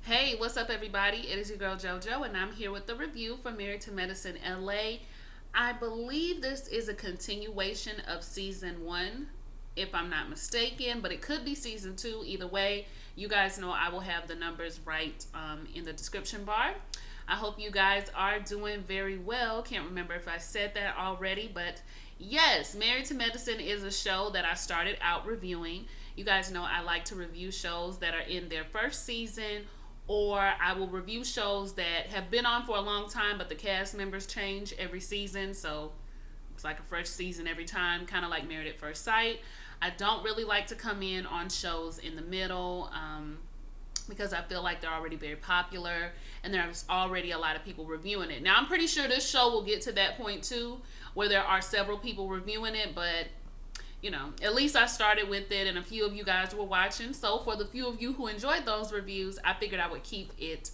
Hey, what's up, everybody? It is your girl JoJo, and I'm here with the review for Married to Medicine LA. I believe this is a continuation of season one, if I'm not mistaken, but it could be season two. Either way, you guys know I will have the numbers right in the description bar. I hope you guys are doing very well. Can't remember if I said that already, but yes, Married to Medicine is a show that I started out reviewing. You guys know I like to review shows that are in their first season, or I will review shows that have been on for a long time, but the cast members change every season. So it's like a fresh season every time, kind of like Married at First Sight. I don't really like to come in on shows in the middle because I feel like they're already very popular and there's already a lot of people reviewing it. Now, I'm pretty sure this show will get to that point too, where there are several people reviewing it, but at least I started with it and a few of you guys were watching. So for the few of you who enjoyed those reviews, I figured I would keep it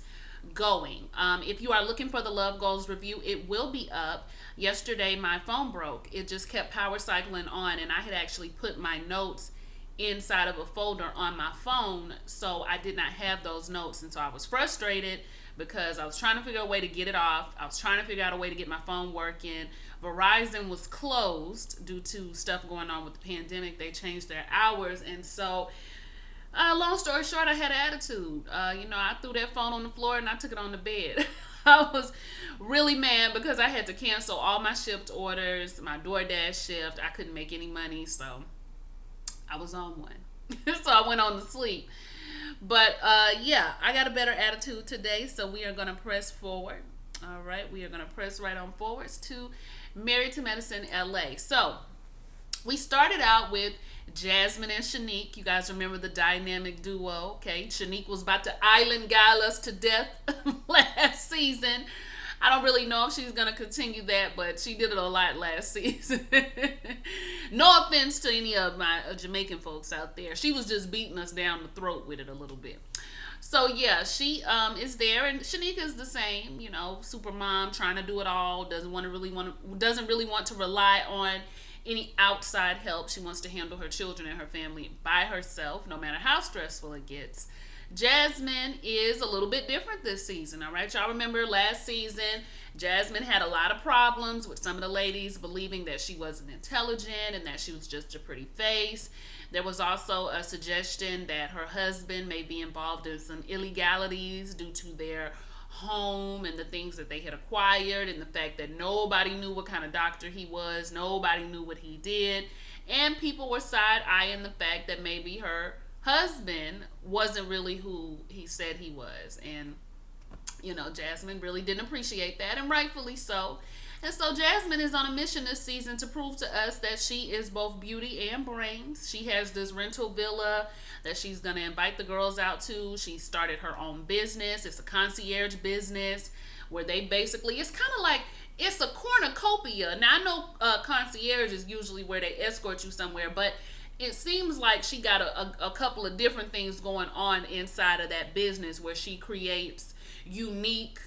going. If you are looking for the Love Goals review, it will be up. Yesterday, my phone broke. It just kept power cycling on, and I had actually put my notes inside of a folder on my phone, so I did not have those notes, and so I was frustrated because I was trying to figure out a way to get it off. I was trying to figure out a way to get my phone working. Verizon was closed due to stuff going on with the pandemic. They changed their hours, and so long story short, I had an attitude. I threw that phone on the floor and I took it on the bed. I was really mad because I had to cancel all my shipped orders, my DoorDash shift. I couldn't make any money, so I was on one. So I went on to sleep. But yeah, I got a better attitude today, so we are going to press forward. All right, we are going to press right on forwards to Married to Medicine LA. So we started out with Jasmine and Shanique. You guys remember the dynamic duo, okay? Shanique was about to island guile us to death last season. I don't really know if she's going to continue that, but she did it a lot last season. No offense to any of my Jamaican folks out there. She was just beating us down the throat with it a little bit. So yeah, she is there, and Shanique is the same, super mom, trying to do it all, doesn't really want to rely on any outside help. She wants to handle her children and her family by herself, no matter how stressful it gets. Jasmine is a little bit different this season, all right? Y'all remember last season, Jasmine had a lot of problems with some of the ladies believing that she wasn't intelligent and that she was just a pretty face. There was also a suggestion that her husband may be involved in some illegalities due to their home and the things that they had acquired, and the fact that nobody knew what kind of doctor he was, nobody knew what he did, and people were side-eyeing the fact that maybe her husband wasn't really who he said he was. And Jasmine really didn't appreciate that, and rightfully so. And so Jasmine is on a mission this season to prove to us that she is both beauty and brains. She has this rental villa that she's going to invite the girls out to. She started her own business. It's a concierge business where they basically, it's kind of like, it's a cornucopia. Now, I know concierge is usually where they escort you somewhere, but it seems like she got a couple of different things going on inside of that business where she creates unique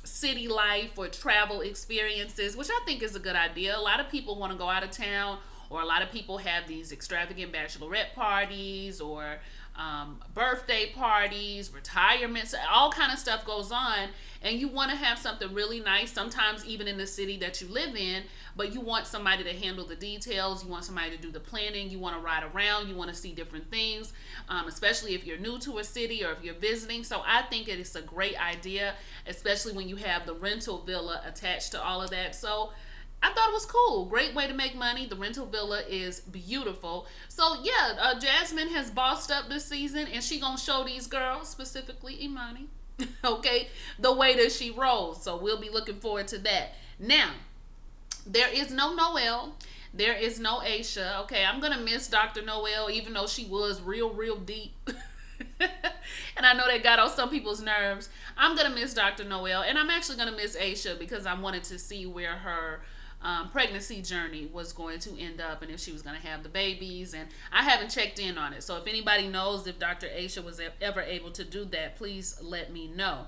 city life or travel experiences, which I think is a good idea. A lot of people want to go out of town, or a lot of people have these extravagant bachelorette parties or birthday parties, retirements, all kind of stuff goes on, and you want to have something really nice, sometimes even in the city that you live in, but you want somebody to handle the details, you want somebody to do the planning, you want to ride around, you want to see different things, especially if you're new to a city or if you're visiting. So I think it is a great idea, especially when you have the rental villa attached to all of that. So I thought it was cool. Great way to make money. The rental villa is beautiful. So yeah, Jasmine has bossed up this season, and she gonna show these girls, specifically Imani, okay, the way that she rolls. So we'll be looking forward to that. Now, there is no Noelle. There is no Aisha. Okay, I'm gonna miss Dr. Noelle, even though she was real deep. And I know that got on some people's nerves. I'm gonna miss Dr. Noelle, and I'm actually gonna miss Aisha because I wanted to see where her pregnancy journey was going to end up, and if she was going to have the babies, and I haven't checked in on it. So if anybody knows if Dr. Aisha was ever able to do that, please let me know.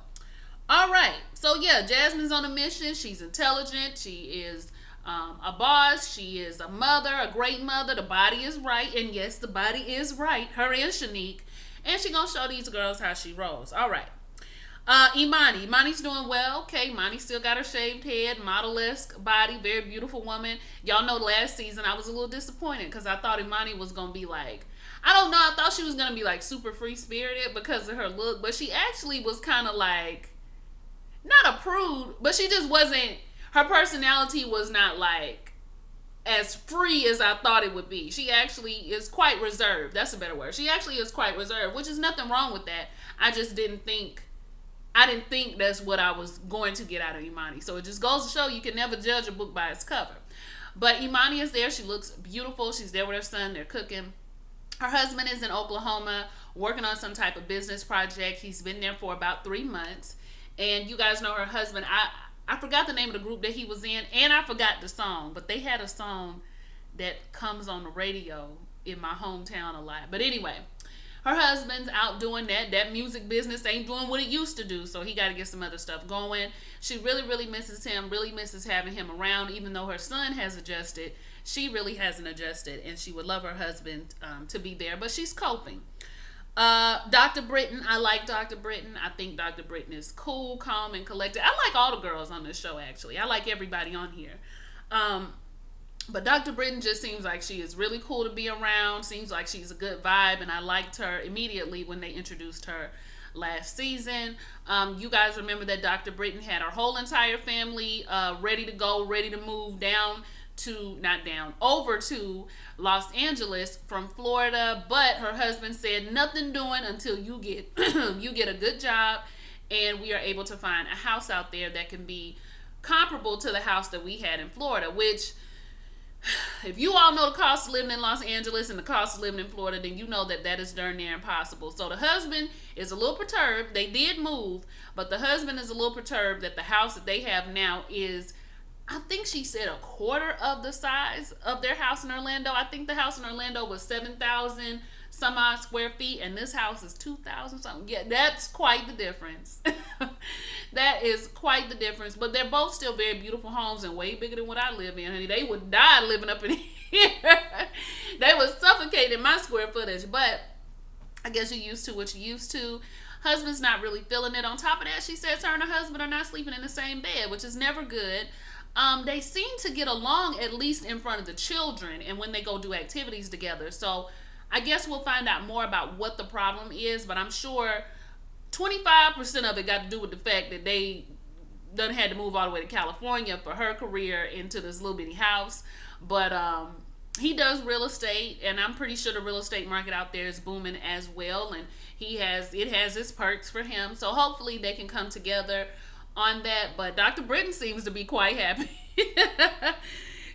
All right, so yeah, Jasmine's on a mission. She's intelligent. She is a boss. She is a mother, a great mother. The body is right, and yes, the body is right. Her and Shanique. And she gonna show these girls how she rolls. All right. Imani's doing well. Okay, Imani still got her shaved head, model-esque body, very beautiful woman. Y'all know last season I was a little disappointed because I thought Imani was gonna be like, I don't know, I thought she was gonna be like super free spirited because of her look, but she actually was kind of like not a prude, but she just wasn't. Her personality was not like as free as I thought it would be. She actually is quite reserved. That's a better word. She actually is quite reserved, which is nothing wrong with that. I didn't think that's what I was going to get out of Imani. So it just goes to show you can never judge a book by its cover. But Imani is there. She looks beautiful. She's there with her son. They're cooking. Her husband is in Oklahoma working on some type of business project. He's been there for about 3 months. And you guys know her husband. I forgot the name of the group that he was in, and I forgot the song. But they had a song that comes on the radio in my hometown a lot. But anyway, her husband's out doing that. That music business ain't doing what it used to do, so he got to get some other stuff going. She really, really misses him, really misses having him around, even though her son has adjusted. She really hasn't adjusted, and she would love her husband to be there, but she's coping. Dr. Britton, I like Dr. Britton. I think Dr. Britton is cool, calm, and collected. I like all the girls on this show, actually. I like everybody on here. But Dr. Britton just seems like she is really cool to be around. Seems like she's a good vibe, and I liked her immediately when they introduced her last season. You guys remember that Dr. Britton had her whole entire family ready to go, ready to move over to Los Angeles from Florida, but her husband said nothing doing until you get you get a good job, and we are able to find a house out there that can be comparable to the house that we had in Florida, which, if you all know the cost of living in Los Angeles and the cost of living in Florida, then you know that is darn near impossible. So the husband is a little perturbed. They did move, but the husband is a little perturbed that the house that they have now is, I think she said, a quarter of the size of their house in Orlando. I think the house in Orlando was 7,000 some odd square feet, and this house is 2,000 something. Yeah, that's quite the difference. That is quite the difference. But they're both still very beautiful homes and way bigger than what I live in, honey. They would die living up in here. They would suffocate in my square footage. But I guess you're used to what you're used to. Husband's not really feeling it. On top of that, she says her and her husband are not sleeping in the same bed, which is never good. They seem to get along, at least in front of the children and when they go do activities together. So I guess we'll find out more about what the problem is, but I'm sure 25% of it got to do with the fact that they done had to move all the way to California for her career into this little bitty house. But he does real estate, and I'm pretty sure the real estate market out there is booming as well, and it has its perks for him. So hopefully they can come together on that. But Dr. Britton seems to be quite happy.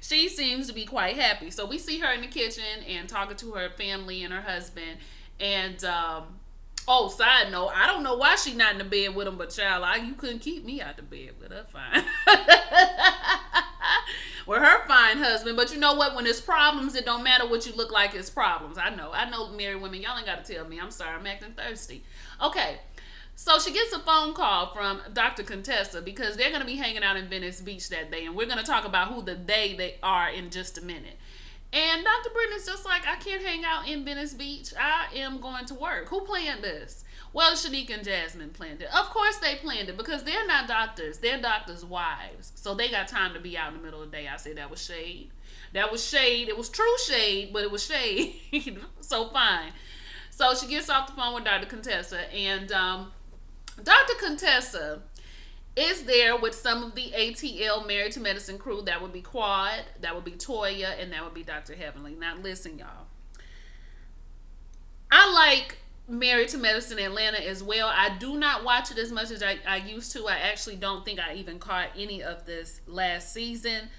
She seems to be quite happy. So we see her in the kitchen and talking to her family and her husband. And side note, I don't know why she not in the bed with him, but child, you couldn't keep me out the bed with her fine. With her fine husband. But you know what? When there's problems, it don't matter what you look like, it's problems. I know married women, y'all ain't got to tell me. I'm sorry, I'm acting thirsty. Okay. So she gets a phone call from Dr. Contessa because they're going to be hanging out in Venice Beach that day. And we're going to talk about who the they are in just a minute. And Dr. Britton is just like, I can't hang out in Venice Beach. I am going to work. Who planned this? Well, Shaniqua and Jasmine planned it. Of course they planned it because they're not doctors. They're doctors' wives. So they got time to be out in the middle of the day. I said that was shade. That was shade. It was true shade, but it was shade. So fine. So she gets off the phone with Dr. Contessa, and Dr. Contessa is there with some of the ATL Married to Medicine crew. That would be Quad, that would be Toya, and that would be Dr. Heavenly. Now listen, y'all. I like Married to Medicine Atlanta as well. I do not watch it as much as I used to. I actually don't think I even caught any of this last season.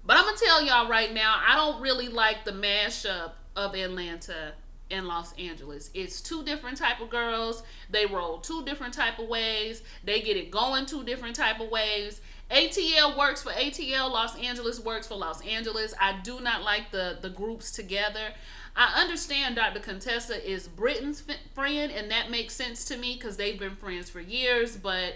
But I'm going to tell y'all right now, I don't really like the mashup of Atlanta and Los Angeles. It's two different type of girls. They roll two different type of ways. They get it going two different type of ways. ATL works for ATL. Los Angeles works for Los Angeles. I do not like the groups together. I understand Dr. Contessa is Britton's friend, and that makes sense to me because they've been friends for years, but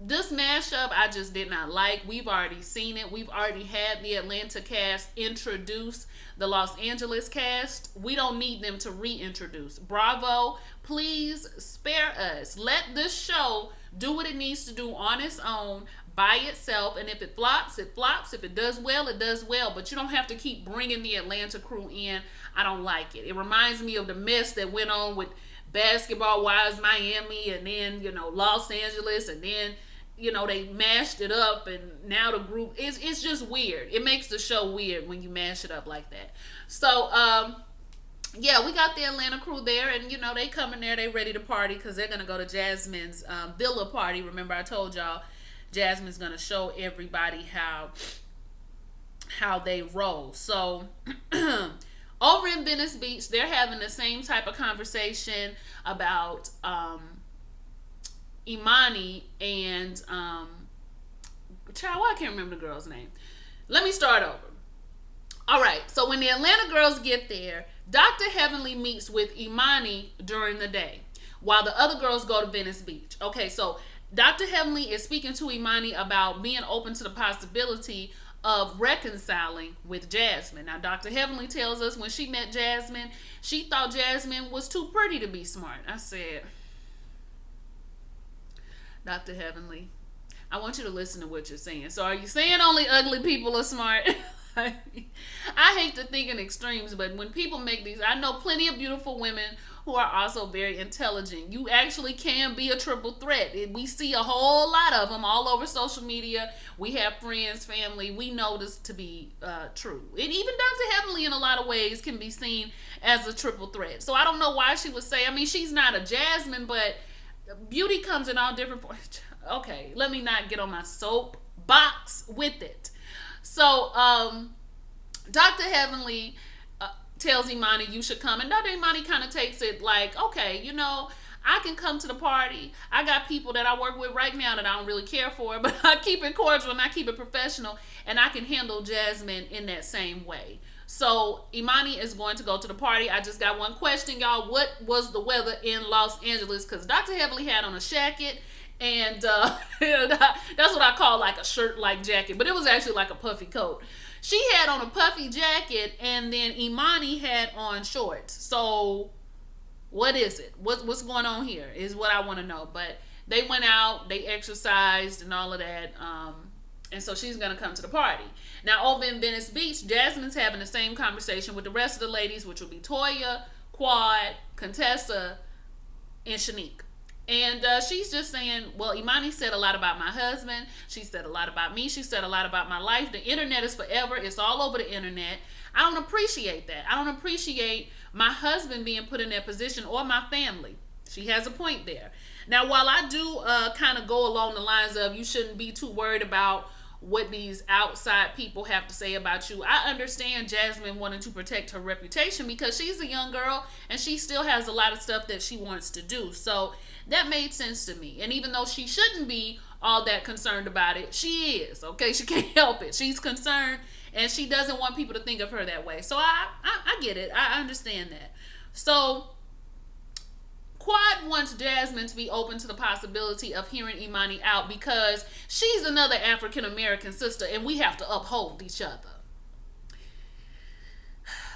This mashup I just did not like. We've already seen it. We've already had the Atlanta cast introduce the Los Angeles cast. We don't need them to reintroduce. Bravo, please spare us. Let this show do what it needs to do on its own by itself, and if it flops, it flops. If it does well, it does well. But you don't have to keep bringing the Atlanta crew in. I don't like it. It reminds me of the mess that went on with Basketball Wives Miami, and then Los Angeles, and then they mashed it up, and now the group it's just weird. It makes the show weird when you mash it up like that. So yeah, we got the Atlanta crew there, and they coming there, they ready to party because they're gonna go to Jasmine's villa party. Remember I told y'all Jasmine's gonna show everybody how they roll. So over in Venice Beach, they're having the same type of conversation about Imani and child, I can't remember the girl's name. Let me start over. All right, so when the Atlanta girls get there, Dr. Heavenly meets with Imani during the day while the other girls go to Venice Beach. Okay, so Dr. Heavenly is speaking to Imani about being open to the possibility of reconciling with Jasmine. Now, Dr. Heavenly tells us when she met Jasmine, she thought Jasmine was too pretty to be smart. I said, Dr. Heavenly, I want you to listen to what you're saying. So are you saying only ugly people are smart? I hate to think in extremes, but when people make these, I know plenty of beautiful women who are also very intelligent. You actually can be a triple threat. We see a whole lot of them all over social media. We have friends, family. We know this to be true. And even Dr. Heavenly in a lot of ways can be seen as a triple threat. So I don't know why she would say, I mean, she's not a Jasmine, but beauty comes in all different forms. Okay, let me not get on my soapbox with it. So, Dr. Heavenly tells Imani, you should come. And Dr. Imani kind of takes it like, okay, I can come to the party. I got people that I work with right now that I don't really care for, but I keep it cordial and I keep it professional, and I can handle Jasmine in that same way. So, Imani is going to go to the party. I just got one question, y'all. What was the weather in Los Angeles? Because Dr. Heavenly had on a jacket, and that's what I call like a shirt-like jacket, but it was actually like a puffy coat. She had on a puffy jacket, and then Imani had on shorts. So what is it? What's going on here is what I want to know. But they went out, they exercised and all of that, and so she's going to come to the party. Now, over in Venice Beach, Jasmine's having the same conversation with the rest of the ladies, which will be Toya, Quad, Contessa, and Shanique. And she's just saying, well, Imani said a lot about my husband. She said a lot about me. She said a lot about my life. The internet is forever. It's all over the internet. I don't appreciate that. I don't appreciate my husband being put in that position, or my family. She has a point there. Now, while I do kind of go along the lines of you shouldn't be too worried about what these outside people have to say about you, I understand Jasmine wanting to protect her reputation because she's a young girl and she still has a lot of stuff that she wants to do. So that made sense to me. And even though she shouldn't be all that concerned about it, she is, okay? She can't help it. She's concerned, and she doesn't want people to think of her that way. So I get it. I understand that. So Quad wants Jasmine to be open to the possibility of hearing Imani out because she's another African American sister and we have to uphold each other.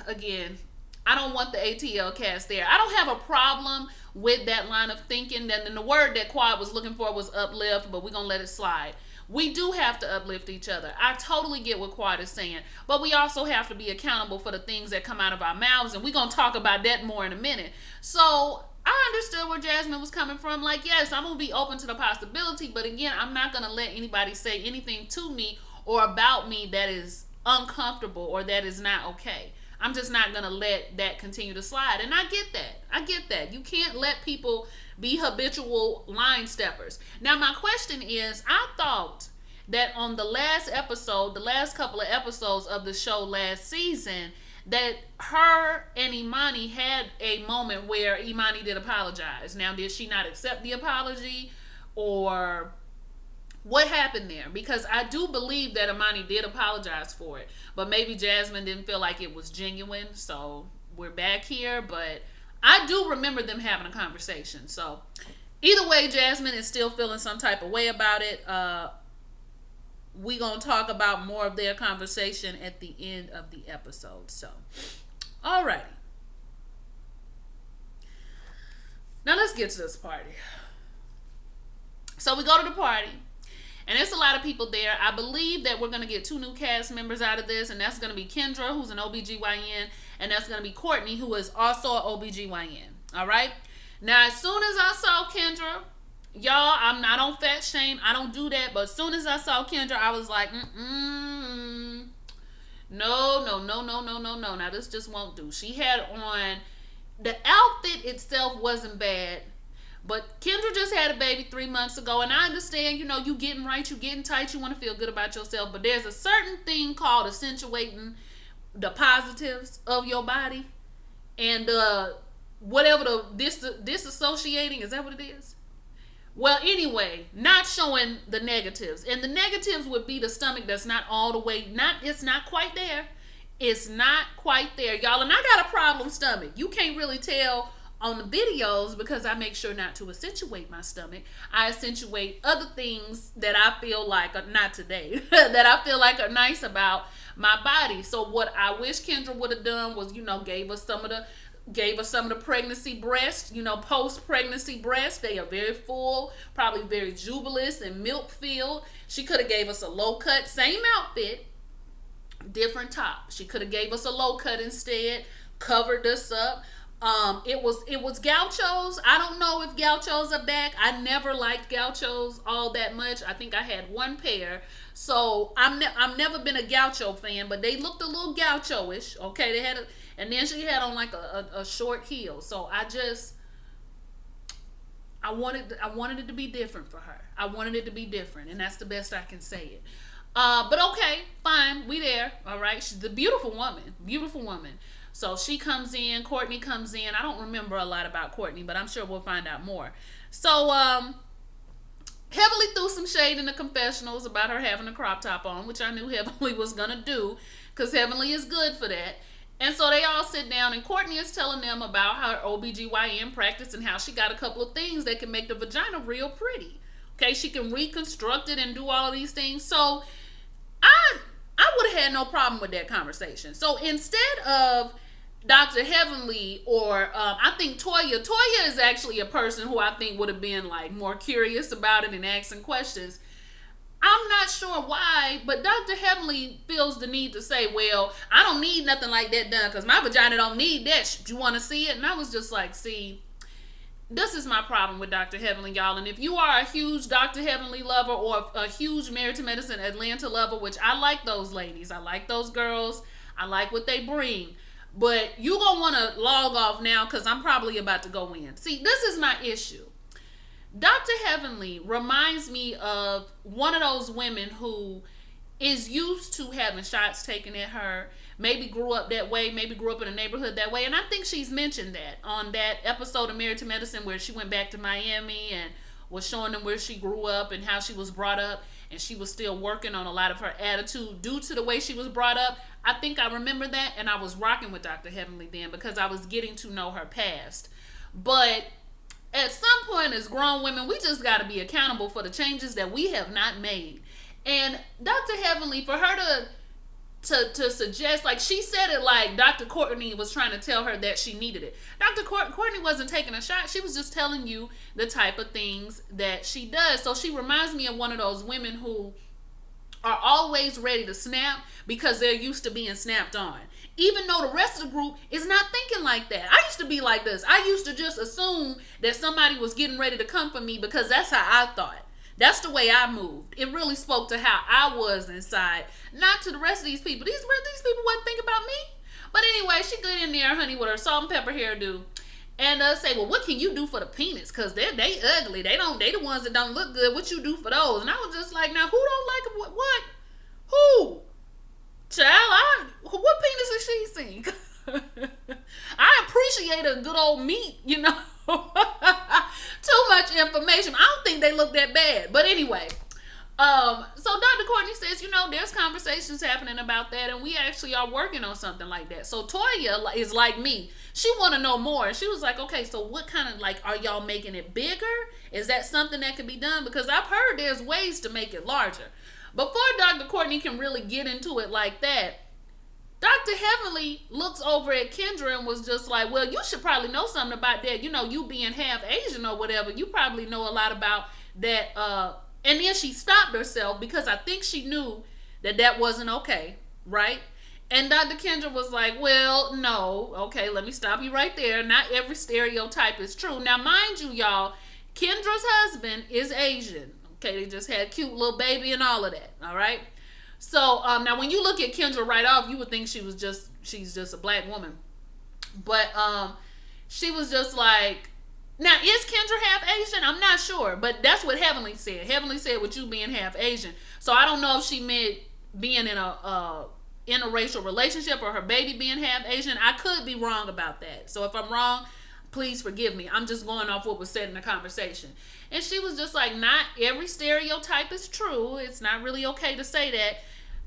Again, I don't want the ATL cast there. I don't have a problem with that line of thinking. And the word that Quad was looking for was uplift, but we're going to let it slide. We do have to uplift each other. I totally get what Quad is saying, but we also have to be accountable for the things that come out of our mouths, and we're going to talk about that more in a minute. So I understood where Jasmine was coming from. Like, yes, I'm going to be open to the possibility, but again, I'm not going to let anybody say anything to me or about me that is uncomfortable or that is not okay. I'm just not going to let that continue to slide. And I get that. I get that. You can't let people be habitual line steppers. Now, my question is, I thought that on the last episode, the last couple of episodes of the show last season, that her and Imani had a moment where Imani did apologize. Now, did she not accept the apology, or what happened there? Because I do believe that Imani did apologize for it, but maybe Jasmine didn't feel like it was genuine. So we're back here, but I do remember them having a conversation. So Either way, Jasmine is still feeling some type of way about it. We gonna talk about more of their conversation at the end of the episode. So, alrighty. Now let's get to this party. So we go to the party, and there's a lot of people there. I believe that we're going to get 2 new cast members out of this, and that's going to be Kendra, who's an OBGYN, and that's going to be Courtney, who is also an OBGYN. All right? Now, as soon as I saw Kendra, y'all, I don't fat shame. I don't do that. But as soon as I saw Kendra, I was like, no. Now, this just won't do. She had on, the outfit itself wasn't bad. But Kendra just had a baby 3 months ago, and I understand, you getting right, you getting tight, you want to feel good about yourself, but there's a certain thing called accentuating the positives of your body, and whatever disassociating, is that what it is? Well, anyway, not showing the negatives, and the negatives would be the stomach that's not all the way, it's not quite there. It's not quite there, y'all, and I got a problem stomach. You can't really tell on the videos because I make sure not to accentuate my stomach. I accentuate other things that I feel like are not today that I feel like are nice about my body. So what I wish Kendra would have done was, gave us some of the pregnancy breasts, post-pregnancy breasts. They are very full, probably very jubilous and milk filled. She could have gave us a low cut, same outfit, different top. She could have gave us a low cut instead, covered us up. It was gauchos. I don't know if gauchos are back. I never liked gauchos all that much. I think I had one pair. So I've never been a gaucho fan, but they looked a little gaucho-ish. Okay, they had and then she had on like a short heel. So I wanted it to be different for her. I wanted it to be different, and that's the best I can say it. But okay, fine, we there. All right, she's a beautiful woman. So she comes in, Courtney comes in. I don't remember a lot about Courtney, but I'm sure we'll find out more. So Heavenly threw some shade in the confessionals about her having a crop top on, which I knew Heavenly was going to do because Heavenly is good for that. And so they all sit down, and Courtney is telling them about her OBGYN practice and how she got a couple of things that can make the vagina real pretty. Okay, she can reconstruct it and do all these things. So I would have had no problem with that conversation. So instead of Dr. Heavenly or I think Toya is actually a person who I think would have been like more curious about it and asking questions. I'm not sure why, but Dr. Heavenly feels the need to say, well, I don't need nothing like that done because my vagina don't need that. Do you want to see it? And I was just like, see, this is my problem with Dr. Heavenly, y'all. And if you are a huge Dr. Heavenly lover or a huge Married to Medicine Atlanta lover, which I like those ladies, I like those girls, I like what they bring, but you gonna want to log off now because I'm probably about to go in. See, this is my issue. Dr. Heavenly reminds me of one of those women who is used to having shots taken at her, maybe grew up that way, maybe grew up in a neighborhood that way. And I think she's mentioned that on that episode of Married to Medicine where she went back to Miami and was showing them where she grew up and how she was brought up, and she was still working on a lot of her attitude due to the way she was brought up. I think I remember that, and I was rocking with Dr. Heavenly then because I was getting to know her past. But at some point as grown women, we just got to be accountable for the changes that we have not made. And Dr. Heavenly, for her to suggest, like she said it like Dr. Courtney was trying to tell her that she needed it. Dr. Courtney wasn't taking a shot. She was just telling you the type of things that she does. So she reminds me of one of those women who are always ready to snap because they're used to being snapped on, even though the rest of the group is not thinking like that. I used to be like this. I used to just assume that somebody was getting ready to come for me because that's how I thought. That's the way I moved. It really spoke to how I was inside, not to the rest of these people. These people wouldn't think about me. But anyway, she got in there, honey, with her salt and pepper hairdo, and say, well, what can you do for the penis? Because they ugly. They the ones that don't look good. What you do for those? And I was just like, now who don't like what? Who? Child, what penis has she seen? I appreciate a good old meat, Too much information. I don't think they look that bad. But anyway, So Dr. Courtney says, there's conversations happening about that, and we actually are working on something like that. So Toya is like me. She want to know more. She was like, okay, so what kind of, like, are y'all making it bigger? Is that something that can be done? Because I've heard there's ways to make it larger. Before Dr. Courtney can really get into it like that, Dr. Heavenly looks over at Kendra and was just like, well, you should probably know something about that. You being half Asian or whatever, you probably know a lot about that. And then she stopped herself because I think she knew that wasn't okay, right? And Dr. Kendra was like, well, no, okay, let me stop you right there. Not every stereotype is true. Now, mind you, y'all, Kendra's husband is Asian. Okay, they just had a cute little baby and all of that, all right? So now when you look at Kendra right off, you would think she's just a black woman. But she was just like, now is Kendra half Asian? I'm not sure, but that's what Heavenly said. Heavenly said with you being half Asian. So I don't know if she meant being in a interracial relationship or her baby being half Asian. I could be wrong about that. So if I'm wrong, please forgive me. I'm just going off what was said in the conversation. And she was just like, not every stereotype is true. It's not really okay to say that.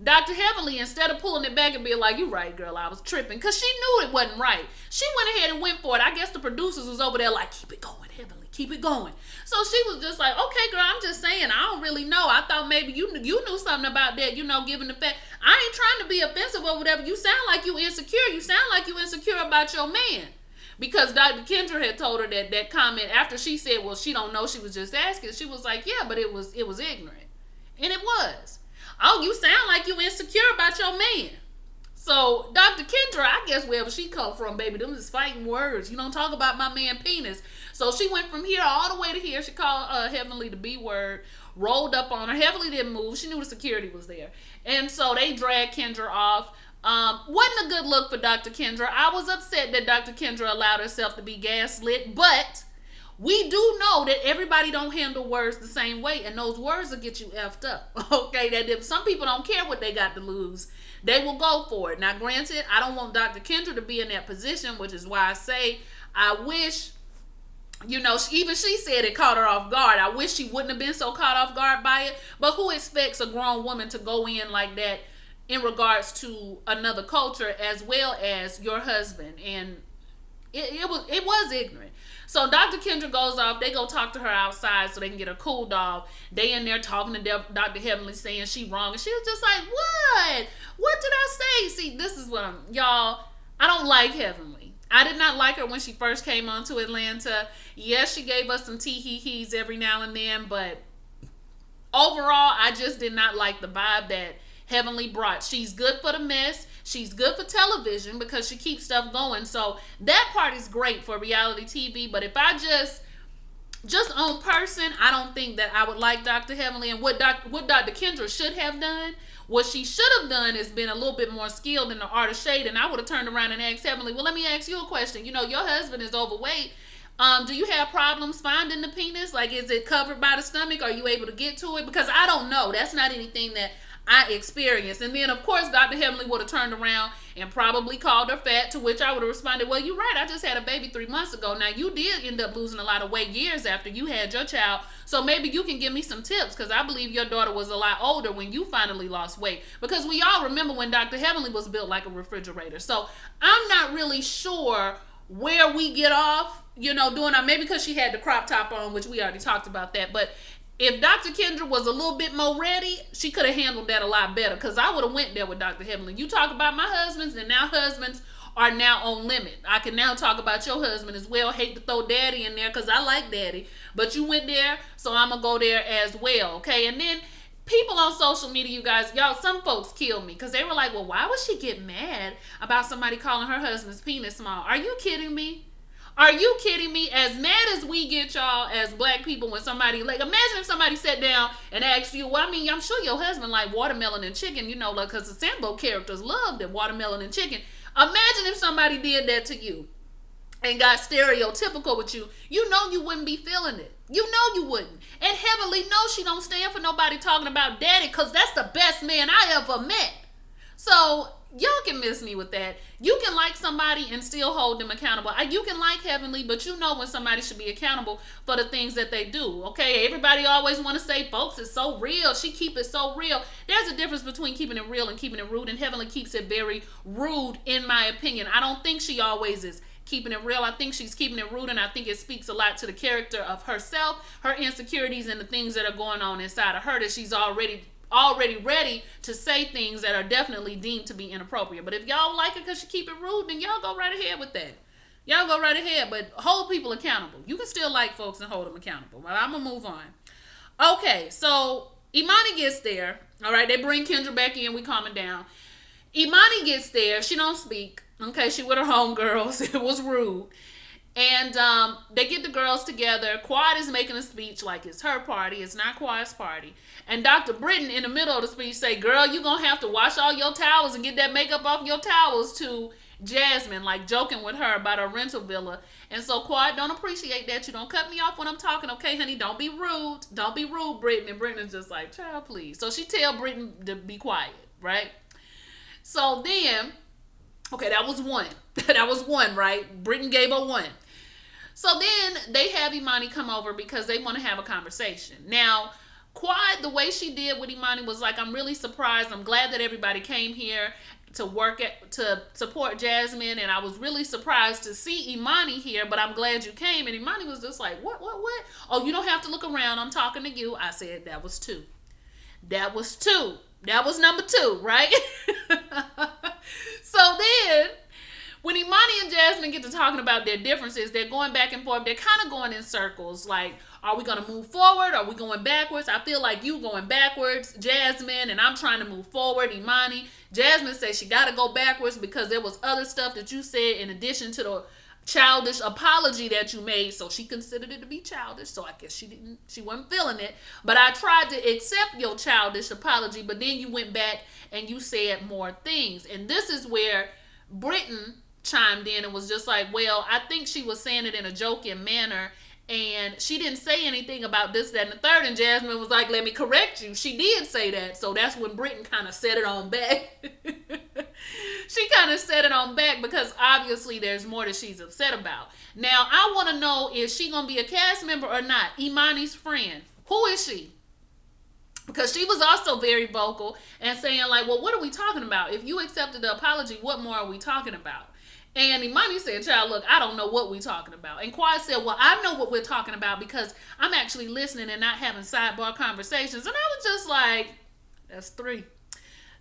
Dr. Heavenly, instead of pulling it back and being like, you right, girl, I was tripping, because she knew it wasn't right. She went ahead and went for it. I guess the producers was over there like, keep it going, Heavenly, keep it going. So she was just like, okay, girl, I'm just saying, I don't really know. I thought maybe you knew something about that, given the fact. I ain't trying to be offensive or whatever. You sound like you insecure. You sound like you insecure about your man. Because Dr. Kendra had told her that comment after she said, well, she don't know, she was just asking. She was like, yeah, but it was ignorant. And it was. Oh, you sound like you insecure about your man. So Dr. Kendra, I guess wherever she come from, baby, them is fighting words. You don't talk about my man penis. So she went from here all the way to here. She called Heavenly the B word, rolled up on her. Heavenly didn't move. She knew the security was there. And so they dragged Kendra off. Wasn't a good look for Dr. Kendra. I was upset that Dr. Kendra allowed herself to be gaslit, but we do know that everybody don't handle words the same way, and those words will get you effed up. Okay, that if some people don't care what they got to lose, they will go for it. Now, granted, I don't want Dr. Kendra to be in that position, which is why I say I wish, even she said it caught her off guard. I wish she wouldn't have been so caught off guard by it, but who expects a grown woman to go in like that in regards to another culture as well as your husband? And it was ignorant. So Dr. Kendra goes off. They go talk to her outside so they can get her cooled off. They in there talking to Dr. Heavenly, saying she wrong. And she was just like, what? What did I say? See, this is what y'all, I don't like Heavenly. I did not like her when she first came on to Atlanta. Yes, she gave us some tee-hee-hees every now and then, but overall, I just did not like the vibe that Heavenly brought. She's good for the mess. She's good for television because she keeps stuff going. So that part is great for reality TV. But if I just on person, I don't think that I would like Dr. Heavenly. And what Dr. Kendra should have done, what she should have done is been a little bit more skilled in the art of shade. And I would have turned around and asked Heavenly, well, let me ask you a question. Your husband is overweight. Do you have problems finding the penis? Like, is it covered by the stomach? Are you able to get to it? Because I don't know. That's not anything that I experienced. And then, of course, Dr. Heavenly would have turned around and probably called her fat, to which I would have responded, well, you're right. I just had a baby 3 months ago. Now, you did end up losing a lot of weight years after you had your child. So maybe you can give me some tips, because I believe your daughter was a lot older when you finally lost weight. Because we all remember when Dr. Heavenly was built like a refrigerator. So I'm not really sure where we get off, doing that. Maybe because she had the crop top on, which we already talked about that. But if Dr. Kendra was a little bit more ready, she could have handled that a lot better, because I would have went there with Dr. Heavenly. You talk about my husbands, and now husbands are now on limit. I can now talk about your husband as well. Hate to throw daddy in there because I like daddy, but you went there, so I'm going to go there as well, okay? And then people on social media, you guys, y'all, some folks killed me because they were like, well, why would she get mad about somebody calling her husband's penis small? Are you kidding me? Are you kidding me? As mad as we get, y'all, as black people, when somebody, like, imagine if somebody sat down and asked you, well, I mean, I'm sure your husband like watermelon and chicken, like, because the Sambo characters loved it, watermelon and chicken. Imagine if somebody did that to you and got stereotypical with you. You wouldn't be feeling it. You wouldn't. And Heavenly knows she don't stand for nobody talking about daddy, because that's the best man I ever met. So y'all can miss me with that. You can like somebody and still hold them accountable. You can like Heavenly, but you know when somebody should be accountable for the things that they do. Okay, everybody always want to say, folks, it's so real. She keep it so real. There's a difference between keeping it real and keeping it rude, and Heavenly keeps it very rude, in my opinion. I don't think she always is keeping it real. I think she's keeping it rude, and I think it speaks a lot to the character of herself, her insecurities, and the things that are going on inside of her, that she's already ready to say things that are definitely deemed to be inappropriate. But if y'all like it because she keep it rude, then y'all go right ahead with that. Y'all go right ahead, but hold people accountable. You can still like folks and hold them accountable. But I'm gonna move on. Okay, so Imani gets there. All right, they bring Kendra back in. We calming down. Imani gets there. She don't speak. Okay, she with her homegirls. It was rude. And they get the girls together. Quad is making a speech like it's her party. It's not Quad's party. And Dr. Britton, in the middle of the speech, say, girl, you going to have to wash all your towels and get that makeup off your towels, to Jasmine, like joking with her about her rental villa. And so Quad don't appreciate that. You don't cut me off when I'm talking, okay, honey? Don't be rude. Don't be rude, Britton. And Britton is just like, child, please. So she tell Britton to be quiet, right? So then, okay, that was one. That was one, right? Britton gave her one. So then they have Imani come over because they want to have a conversation. Now, Quad, the way she did with Imani was like, I'm really surprised. I'm glad that everybody came here to support Jasmine, and I was really surprised to see Imani here, but I'm glad you came. And Imani was just like, what? Oh, you don't have to look around. I'm talking to you. I said, that was two. That was two. That was number two, right? So then, when Imani and Jasmine get to talking about their differences, they're going back and forth. They're kind of going in circles. Like, are we going to move forward? Are we going backwards? I feel like you going backwards, Jasmine, and I'm trying to move forward, Imani. Jasmine says she got to go backwards because there was other stuff that you said in addition to the childish apology that you made. So she considered it to be childish. So I guess she wasn't feeling it. But I tried to accept your childish apology, but then you went back and you said more things. And this is where Britton chimed in and was just like, well, I think she was saying it in a joking manner, and she didn't say anything about this, that, and the third. And Jasmine was like, let me correct you. She did say that. So that's when Britton kind of set it on back. She kind of set it on back because obviously there's more that she's upset about. Now, I want to know, is she going to be a cast member or not? Imani's friend. Who is she? Because she was also very vocal and saying like, well, what are we talking about? If you accepted the apology, what more are we talking about? And Imani said, child, look, I don't know what we're talking about. And Quad said, well, I know what we're talking about because I'm actually listening and not having sidebar conversations. And I was just like, that's three.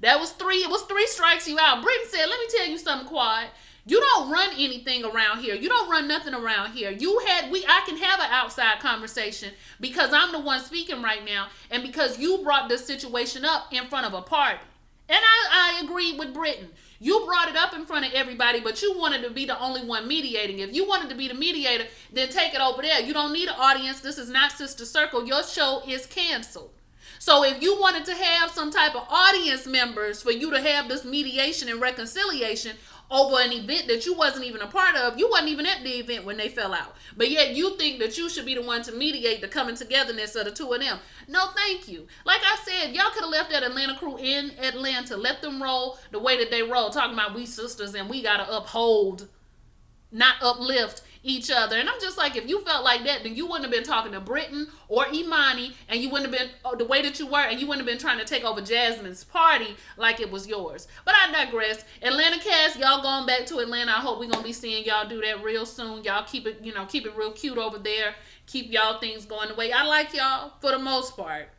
That was three. It was three strikes you out. Britton said, let me tell you something, Quad. You don't run anything around here. You don't run nothing around here. I can have an outside conversation because I'm the one speaking right now and because you brought this situation up in front of a party. And I agree with Britton. You brought it up in front of everybody, but you wanted to be the only one mediating. If you wanted to be the mediator, then take it over there. You don't need an audience. This is not Sister Circle. Your show is canceled. So if you wanted to have some type of audience members for you to have this mediation and reconciliation over an event that you wasn't even a part of, you wasn't even at the event when they fell out. But yet you think that you should be the one to mediate the coming togetherness of the two of them. No, thank you. Like I said, y'all could have left that Atlanta crew in Atlanta. Let them roll the way that they roll. Talking about we sisters and we got to uphold, not uplift each other. And I'm just like, if you felt like that, then you wouldn't have been talking to Britton or Imani, and you wouldn't have been the way that you were, and you wouldn't have been trying to take over Jasmine's party like it was yours. But I digress. Atlanta cast, y'all going back to Atlanta. I hope we're gonna be seeing y'all do that real soon. Y'all keep it real cute over there. Keep y'all things going the way I like y'all for the most part.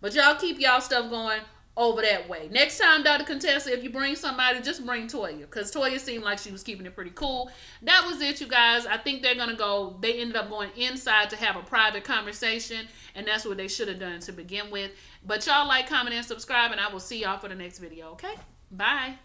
But y'all keep y'all stuff going over that way. Next time, Dr. Contessa, if you bring somebody, just bring Toya. Because Toya seemed like she was keeping it pretty cool. That was it, you guys. I think they ended up going inside to have a private conversation. And that's what they should have done to begin with. But y'all like, comment, and subscribe. And I will see y'all for the next video, okay? Bye.